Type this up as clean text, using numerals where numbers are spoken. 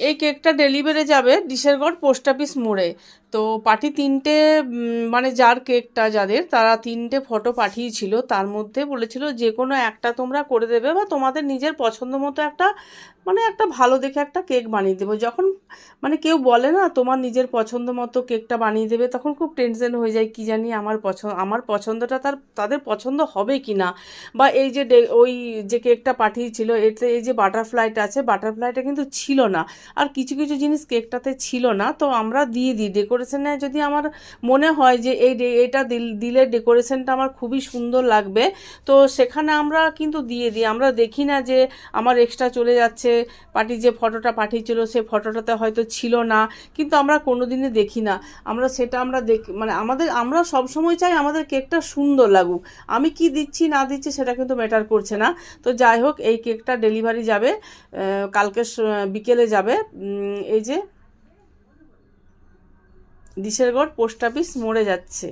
এই কেকটা ডেলিভারি যাবে ডিসেরগড় পোস্ট অফিস মোড়ে। তো পার্টি তিনটে মানে যার কেকটা যাদের তারা তিনটে ফটো পাঠিয়েছিল, তার মধ্যে বলেছিল যে কোনো একটা তোমরা করে দেবে বা তোমাদের নিজের পছন্দ মতো একটা মানে একটা ভালো দেখে একটা কেক বানিয়ে দেবো। যখন মানে কেউ বলে না তোমার নিজের পছন্দ মতো কেকটা বানিয়ে দেবে, তখন খুব টেনশন হয়ে যায় কি জানি আমার পছন্দটা তাদের পছন্দ হবে কি না। বা এই যে ওই যে কেকটা পাঠিয়েছিল এতে এই যে বাটারফ্লাইটা আছে, বাটারফ্লাইটা কিন্তু ছিল না, আর কিছু কিছু জিনিস কেকটাতে ছিল না। তো আমরা দিয়ে দিই ডেকোরেশনে, যদি আমার মনে হয় যে এটা দিলে ডেকোরেশনটা আমার খুবই সুন্দর লাগবে, তো সেখানে আমরা কিন্তু দিয়ে দিই। আমরা দেখি না যে আমার এক্সট্রা চলে যাচ্ছে, পার্টি যে ফটোটা পাঠিয়েছিল সে ফটোটাতে হয়তো ছিল না, কিন্তু আমরা কোনোদিনই দেখি না। আমরা দেখি মানে আমরা সবসময় চাই আমাদের কেকটা সুন্দর লাগুক। আমি কি দিচ্ছি না দিচ্ছি সেটা কিন্তু ম্যাটার করছে না। তো যাই হোক, এই কেকটা ডেলিভারি যাবে কালকে বিকেলে যাবে। এই যে ডিসেরগড় পোস্ট অফিস মোড়ে যাচ্ছে।